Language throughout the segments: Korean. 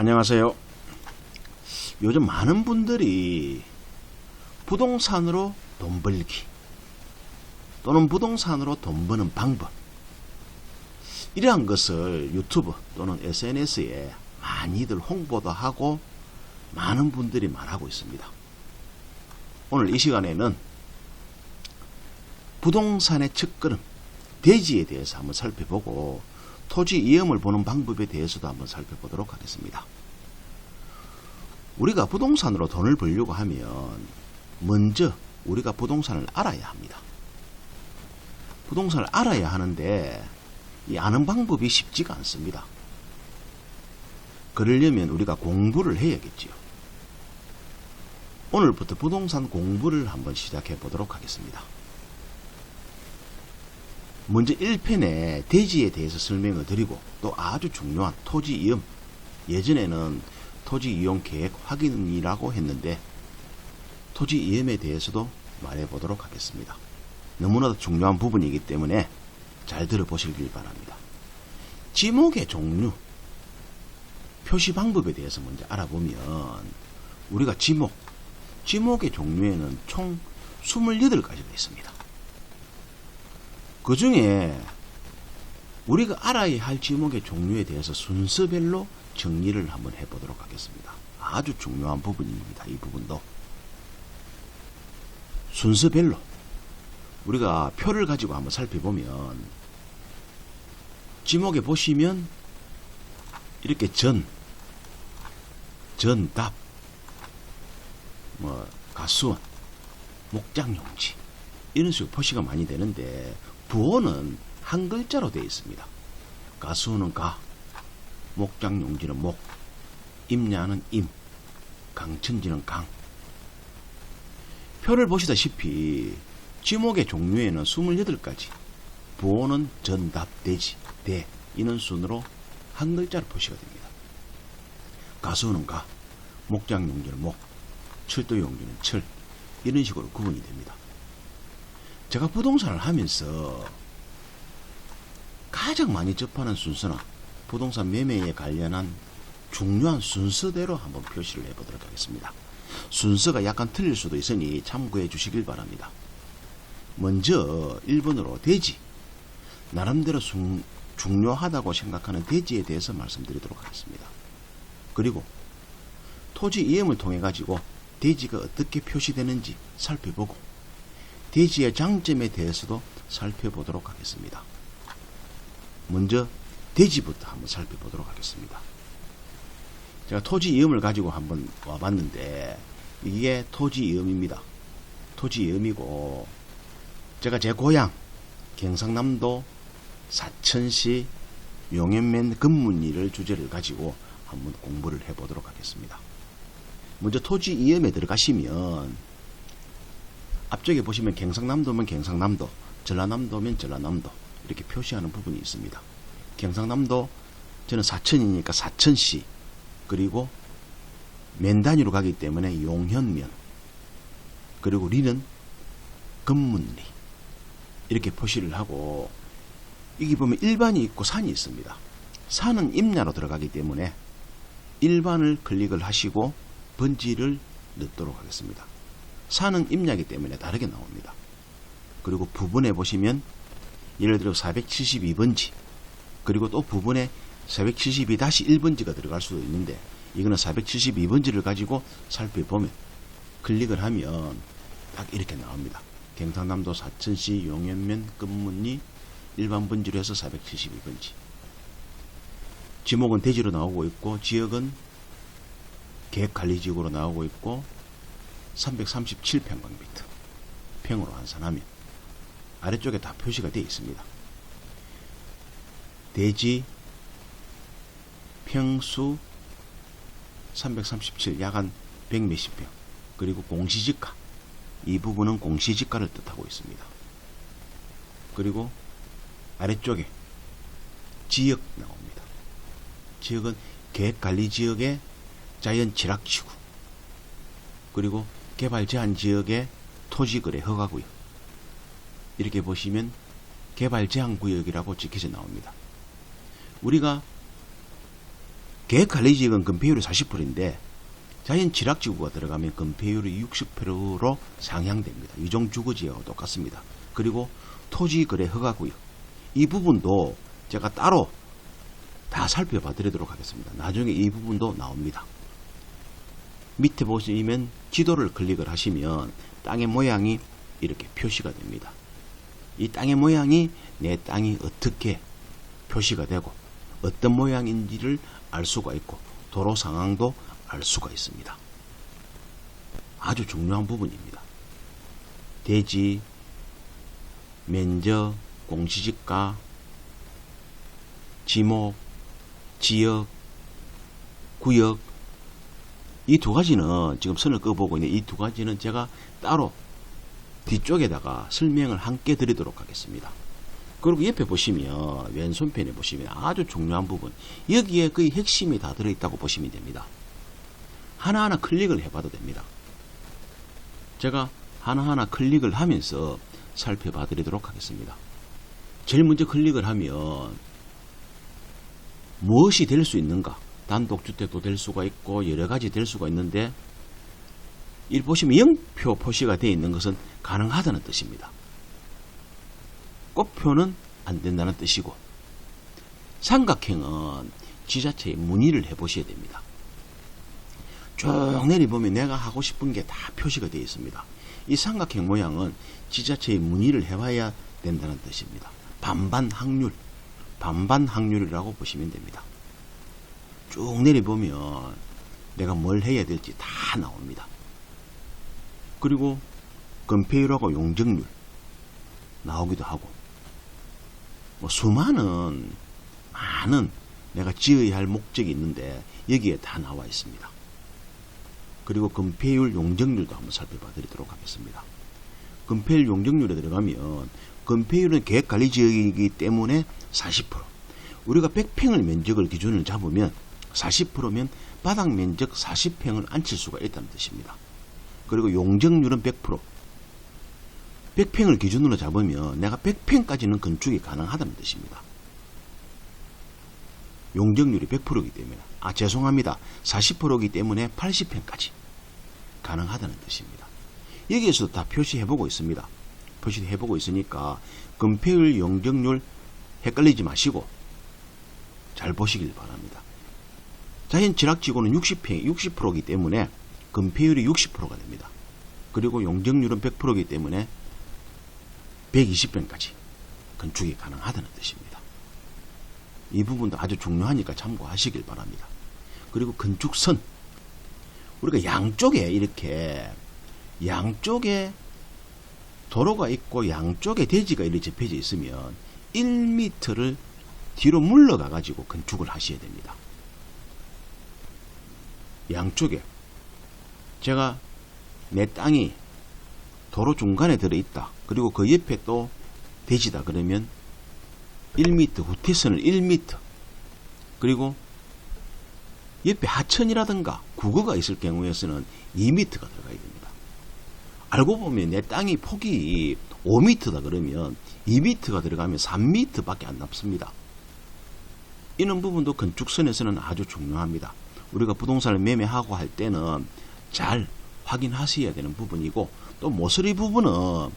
안녕하세요. 요즘 많은 분들이 부동산으로 돈 벌기 또는 부동산으로 돈 버는 방법, 이러한 것을 유튜브 또는 SNS에 많이들 홍보도 하고 많은 분들이 말하고 있습니다. 오늘 이 시간에는 부동산의 첫걸음 대지에 대해서 한번 살펴보고 토지 이음을 보는 방법에 대해서도 한번 살펴보도록 하겠습니다. 우리가 부동산으로 돈을 벌려고 하면 먼저 우리가 부동산을 알아야 합니다. 부동산을 알아야 하는데 이 아는 방법이 쉽지가 않습니다. 그러려면 우리가 공부를 해야겠지요. 오늘부터 부동산 공부를 한번 시작해 보도록 하겠습니다. 먼저 1편에 대지에 대해서 설명을 드리고 또 아주 중요한 토지 이음, 예전에는 토지 이용 계획 확인이라고 했는데 토지 이음에 대해서도 말해 보도록 하겠습니다. 너무나도 중요한 부분이기 때문에 잘 들어보시길 바랍니다. 지목의 종류, 표시 방법에 대해서 먼저 알아보면 우리가 지목의 종류에는 총 28가지가 있습니다. 그 중에 우리가 알아야 할 지목의 종류에 대해서 순서별로 정리를 한번 해보도록 하겠습니다. 아주 중요한 부분입니다. 이 부분도 순서별로 우리가 표를 가지고 한번 살펴보면 지목에 보시면 이렇게 전답, 가수원, 목장용지 이런 식으로 표시가 많이 되는데 부호는 한 글자로 되어 있습니다. 가수원은 가, 목장용지는 목, 임야는 임, 강천지는 강. 표를 보시다시피 지목의 종류에는 28가지, 부호는 전답, 대지, 대 이런 순으로 한 글자로 표시가 됩니다. 가수원은 가, 목장용지는 목, 철도용지는 철 이런 식으로 구분이 됩니다. 제가 부동산을 하면서 가장 많이 접하는 순서나 부동산 매매에 관련한 중요한 순서대로 한번 표시를 해보도록 하겠습니다. 순서가 약간 틀릴 수도 있으니 참고해 주시길 바랍니다. 먼저 1번으로 대지, 나름대로 중요하다고 생각하는 대지에 대해서 말씀드리도록 하겠습니다. 그리고 토지 이음을 통해 가지고 대지가 어떻게 표시되는지 살펴보고 대지의 장점에 대해서도 살펴보도록 하겠습니다. 먼저 대지부터 한번 살펴보도록 하겠습니다. 제가 토지 이음을 가지고 한번 와봤는데 이게 토지 이음입니다. 토지 이음이고 제가 제 고향 경상남도 사천시 용현면 금문리를 주제를 가지고 한번 공부를 해보도록 하겠습니다. 먼저 토지 이음에 들어가시면 앞쪽에 보시면 경상남도면 경상남도, 전라남도면 전라남도 이렇게 표시하는 부분이 있습니다. 경상남도 저는 사천이니까 사천시, 그리고 면 단위로 가기 때문에 용현면, 그리고 리는 금문리 이렇게 표시를 하고, 여기 보면 일반이 있고 산이 있습니다. 산은 임야로 들어가기 때문에 일반을 클릭을 하시고 번지를 넣도록 하겠습니다. 산은 임야이기 때문에 다르게 나옵니다. 그리고 부분에 보시면 예를 들어 472번지, 그리고 또 부분에 472-1번지가 들어갈 수도 있는데 이거는 472번지를 가지고 살펴보면 클릭을 하면 딱 이렇게 나옵니다. 경상남도 사천시 용현면 금문리 일반 번지로 해서 472번지. 지목은 대지로 나오고 있고 지역은 계획관리지역으로 나오고 있고 337평방미터 평으로 환산하면 아래쪽에 다 표시가 되어 있습니다. 대지 평수 337, 약 한 100몇십 평, 그리고 공시지가, 이 부분은 공시지가를 뜻하고 있습니다. 그리고 아래쪽에 지역 나옵니다. 지역은 계획관리지역의 자연취락지구, 그리고 개발제한지역의 토지거래 허가구역, 이렇게 보시면 개발제한구역이라고 적혀져 나옵니다. 우리가 계획관리지역은 건폐율이 40%인데 자연 지락지구가 들어가면 건폐율이 60%로 상향됩니다. 유종주거지역하고 똑같습니다. 그리고 토지거래 허가구역, 이 부분도 제가 따로 다 살펴봐 드리도록 하겠습니다. 나중에 이 부분도 나옵니다. 밑에 보시면 지도를 클릭을 하시면 땅의 모양이 이렇게 표시가 됩니다. 이 땅의 모양이 내 땅이 어떻게 표시가 되고 어떤 모양인지를 알 수가 있고 도로 상황도 알 수가 있습니다. 아주 중요한 부분입니다. 대지, 면적, 공시지가, 지목, 지역, 구역, 이 두 가지는 지금 선을 그어보고 있는 이 두 가지는 제가 따로 뒤쪽에다가 설명을 함께 드리도록 하겠습니다. 그리고 옆에 보시면 왼손편에 보시면 아주 중요한 부분, 여기에 거의 핵심이 다 들어있다고 보시면 됩니다. 하나하나 클릭을 해봐도 됩니다. 제가 하나하나 클릭을 하면서 살펴봐 드리도록 하겠습니다. 제일 먼저 클릭을 하면 무엇이 될 수 있는가, 단독주택도 될 수가 있고 여러가지 될 수가 있는데, 이 보시면 0표 표시가 되어 있는 것은 가능하다는 뜻입니다. 꽃표는 안 된다는 뜻이고, 삼각형은 지자체에 문의를 해 보셔야 됩니다. 쭉 내려보면 내가 하고 싶은 게 다 표시가 되어 있습니다. 이 삼각형 모양은 지자체에 문의를 해봐야 된다는 뜻입니다. 반반 확률, 반반 확률이라고 보시면 됩니다. 쭉 내려보면 내가 뭘 해야 될지 다 나옵니다. 그리고 건폐율하고 용적률 나오기도 하고, 수많은 많은 내가 지어야 할 목적이 있는데 여기에 다 나와 있습니다. 그리고 건폐율, 용적률도 한번 살펴봐 드리도록 하겠습니다. 건폐율, 용적률에 들어가면 건폐율은 계획관리지역이기 때문에 40%, 우리가 100평을 면적을 기준을 잡으면 40%면 바닥 면적 40평을 앉힐 수가 있다는 뜻입니다. 그리고 용적률은 100%, 100평을 기준으로 잡으면 내가 100평까지는 건축이 가능하다는 뜻입니다. 용적률이 100%이기 때문에, 죄송합니다. 40%이기 때문에 80평까지 가능하다는 뜻입니다. 여기에서도 다 표시해보고 있습니다. 표시해보고 있으니까 건폐율, 용적률 헷갈리지 마시고 잘 보시길 바랍니다. 자연 지락지구는 60%이기 때문에 건폐율이 60%가 됩니다. 그리고 용적률은 100%이기 때문에 120평까지 건축이 가능하다는 뜻입니다. 이 부분도 아주 중요하니까 참고하시길 바랍니다. 그리고 건축선, 우리가 양쪽에 이렇게 양쪽에 도로가 있고 양쪽에 대지가 이렇게 접혀져 있으면 1m를 뒤로 물러가 가지고 건축을 하셔야 됩니다. 양쪽에 제가 내 땅이 도로 중간에 들어있다, 그리고 그 옆에 또 대지다 그러면 1m, 후퇴선을 1m, 그리고 옆에 하천이라든가 국어가 있을 경우에서는 2m가 들어가야 됩니다. 알고 보면 내 땅이 폭이 5m다 그러면 2m가 들어가면 3m 밖에 안 남습니다. 이런 부분도 건축선에서는 아주 중요합니다. 우리가 부동산을 매매하고 할 때는 잘 확인하셔야 되는 부분이고, 또 모서리 부분은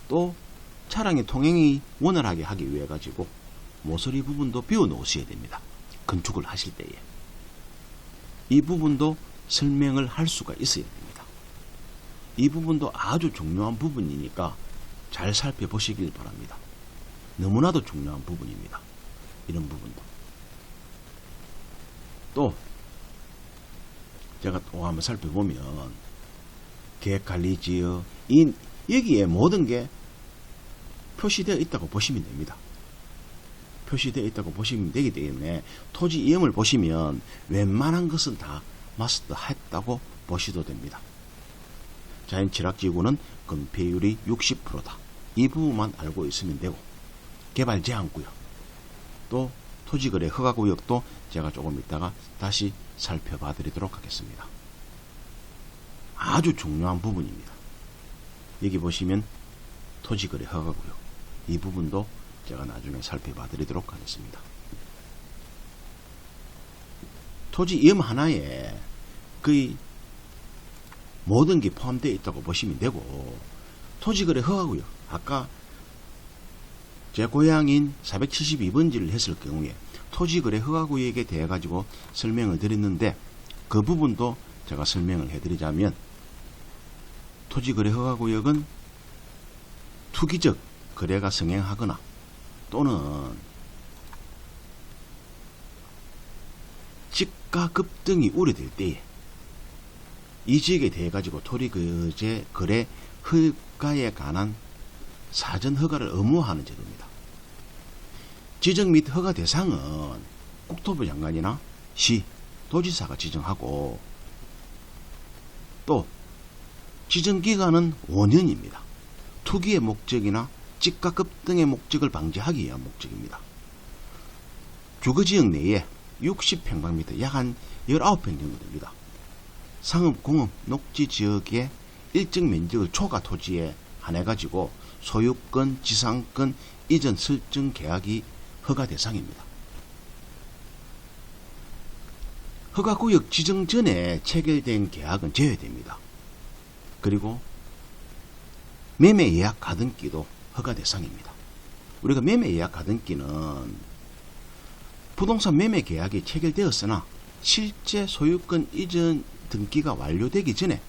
또 차량의 통행이 원활하게 하기 위해 가지고 모서리 부분도 비워 놓으셔야 됩니다. 건축을 하실 때에 이 부분도 설명을 할 수가 있어야 됩니다. 이 부분도 아주 중요한 부분이니까 잘 살펴보시길 바랍니다. 너무나도 중요한 부분입니다. 이런 부분도. 또 제가 또 한번 살펴보면 계획관리지역, 여기에 모든 게 표시되어 있다고 보시면 됩니다. 표시되어 있다고 보시면 되기 때문에 토지 이름을 보시면 웬만한 것은 다 마스터했다고 보셔도 됩니다. 자연 지락지구는 건폐율이 60%다. 이 부분만 알고 있으면 되고, 개발 제한구역, 또 토지거래 허가구역도 제가 조금 이따가 다시 살펴봐 드리도록 하겠습니다. 아주 중요한 부분입니다. 여기 보시면 토지거래 허가구역, 이 부분도 제가 나중에 살펴봐 드리도록 하겠습니다. 토지 이음 하나에 거의 모든 게 포함되어 있다고 보시면 되고, 토지거래 허가구역, 아까 제 고향인 472번지를 했을 경우에 토지거래 허가구역에 대해 가지고 설명을 드렸는데, 그 부분도 제가 설명을 해드리자면, 토지거래 허가구역은 투기적 거래가 성행하거나 또는 지가 급등이 우려될 때에 이 지역에 대해 가지고 토지거래 거래 허가에 관한 사전 허가를 의무화하는 제도입니다. 지정 및 허가 대상은 국토부 장관이나 시, 도지사가 지정하고, 또 지정 기간은 5년입니다. 투기의 목적이나 지가 급등의 목적을 방지하기 위한 목적입니다. 주거지역 내에 60평방미터, 약 한 19평 정도 됩니다. 상업, 공업, 녹지 지역의 일정 면적을 초과 토지에 한해 가지고 소유권, 지상권 이전 설정 계약이 허가 대상입니다. 허가구역 지정 전에 체결된 계약은 제외됩니다. 그리고 매매 예약 가등기도 허가 대상입니다. 우리가 매매 예약 가등기는 부동산 매매 계약이 체결되었으나 실제 소유권 이전 등기가 완료되기 전에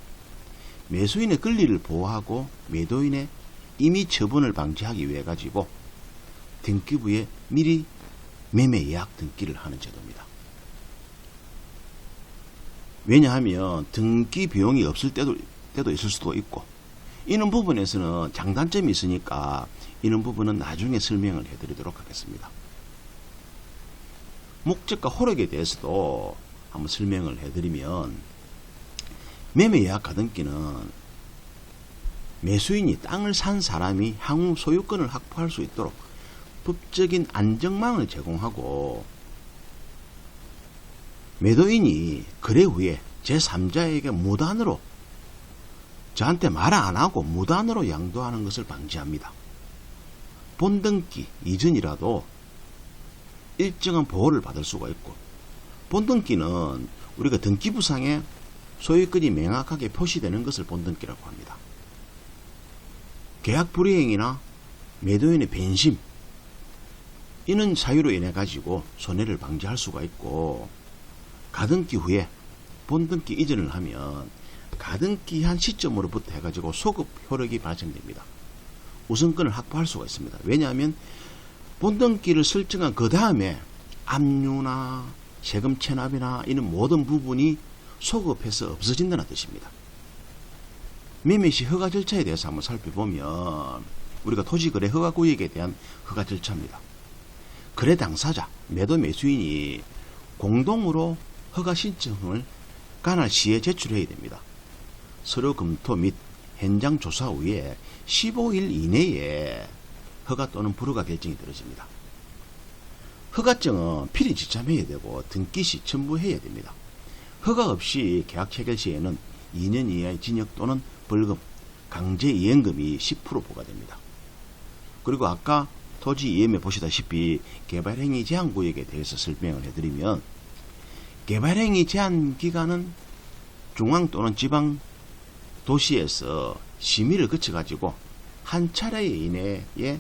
매수인의 권리를 보호하고 매도인의 임의 처분을 방지하기 위해 가지고 등기부에 미리 매매 예약 등기를 하는 제도입니다. 왜냐하면 등기 비용이 없을 때도 있을 수도 있고, 이런 부분에서는 장단점이 있으니까 이런 부분은 나중에 설명을 해드리도록 하겠습니다. 목적과 효력에 대해서도 한번 설명을 해드리면, 매매 예약 가등기는 매수인이 땅을 산 사람이 향후 소유권을 확보할 수 있도록 법적인 안정망을 제공하고, 매도인이 거래 후에 제3자에게 무단으로, 저한테 말 안 하고 무단으로 양도하는 것을 방지합니다. 본등기 이전이라도 일정한 보호를 받을 수가 있고, 본등기는 우리가 등기부상에 소유권이 명확하게 표시되는 것을 본등기라고 합니다. 계약 불이행이나 매도인의 변심, 이런 사유로 인해 가지고 손해를 방지할 수가 있고, 가등기 후에 본등기 이전을 하면 가등기 한 시점으로부터 해가지고 소급 효력이 발생됩니다. 우선권을 확보할 수가 있습니다. 왜냐하면 본등기를 설정한 그 다음에 압류나 세금 체납이나 이런 모든 부분이 소급해서 없어진다는 뜻입니다. 매매 시 허가 절차에 대해서 한번 살펴보면, 우리가 토지거래 허가구역에 대한 허가 절차입니다. 거래 당사자, 매도 매수인이 공동으로 허가 신청을 관할 시에 제출해야 됩니다. 서류 검토 및 현장 조사 후에 15일 이내에 허가 또는 불허가 결정이 떨어집니다. 허가증은 필히 지참해야 되고 등기 시 첨부해야 됩니다. 허가 없이 계약 체결 시에는 2년 이하의 징역 또는 벌금, 강제 이행금이 10% 부과됩니다. 그리고 아까 토지 이음에 보시다시피 개발행위 제한구역에 대해서 설명을 해드리면, 개발행위 제한 기간은 중앙 또는 지방 도시에서 심의를 거쳐가지고 한 차례 이내에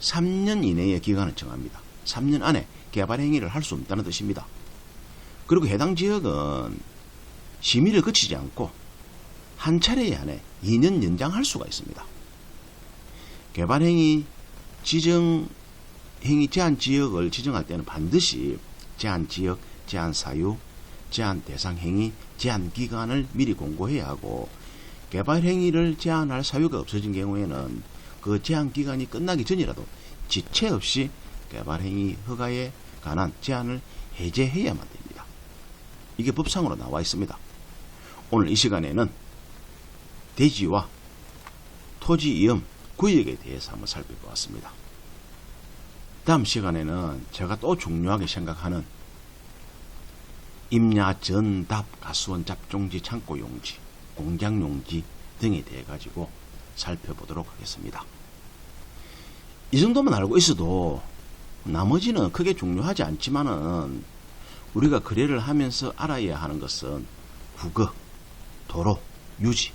3년 이내의 기간을 정합니다. 3년 안에 개발행위를 할 수 없다는 뜻입니다. 그리고 해당 지역은 심의를 거치지 않고 한 차례 안에 2년 연장할 수가 있습니다. 개발행위 지정행위 제한 지역을 지정할 때는 반드시 제한 지역, 제한 사유, 제한 대상 행위, 제한 기간을 미리 공고해야 하고, 개발 행위를 제한할 사유가 없어진 경우에는 그 제한 기간이 끝나기 전이라도 지체 없이 개발 행위 허가에 관한 제한을 해제해야만 됩니다. 이게 법상으로 나와 있습니다. 오늘 이 시간에는 대지와 토지 이음 구역에 대해서 한번 살펴보았습니다. 다음 시간에는 제가 또 중요하게 생각하는 임야, 전, 답, 가수원, 잡종지, 창고용지, 공장용지 등에 대해 가지고 살펴보도록 하겠습니다. 이 정도만 알고 있어도 나머지는 크게 중요하지 않지만은 우리가 거래를 하면서 알아야 하는 것은 국어, 도로, 유지,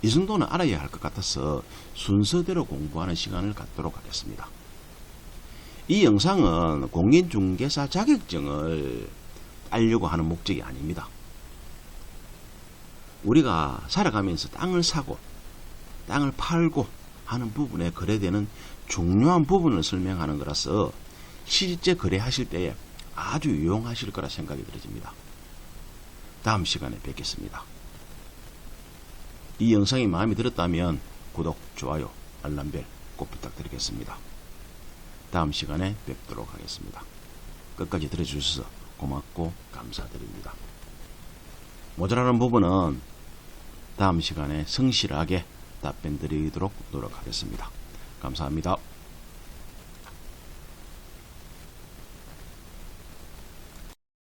이 정도는 알아야 할 것 같아서 순서대로 공부하는 시간을 갖도록 하겠습니다. 이 영상은 공인중개사 자격증을 따려고 하는 목적이 아닙니다. 우리가 살아가면서 땅을 사고 땅을 팔고 하는 부분에 거래되는 중요한 부분을 설명하는 거라서 실제 거래하실 때에 아주 유용하실 거라 생각이 들어집니다. 다음 시간에 뵙겠습니다. 이 영상이 마음에 들었다면 구독, 좋아요, 알람벨 꼭 부탁드리겠습니다. 다음 시간에 뵙도록 하겠습니다. 끝까지 들어주셔서 고맙고 감사드립니다. 모자라는 부분은 다음 시간에 성실하게 답변 드리도록 노력하겠습니다. 감사합니다.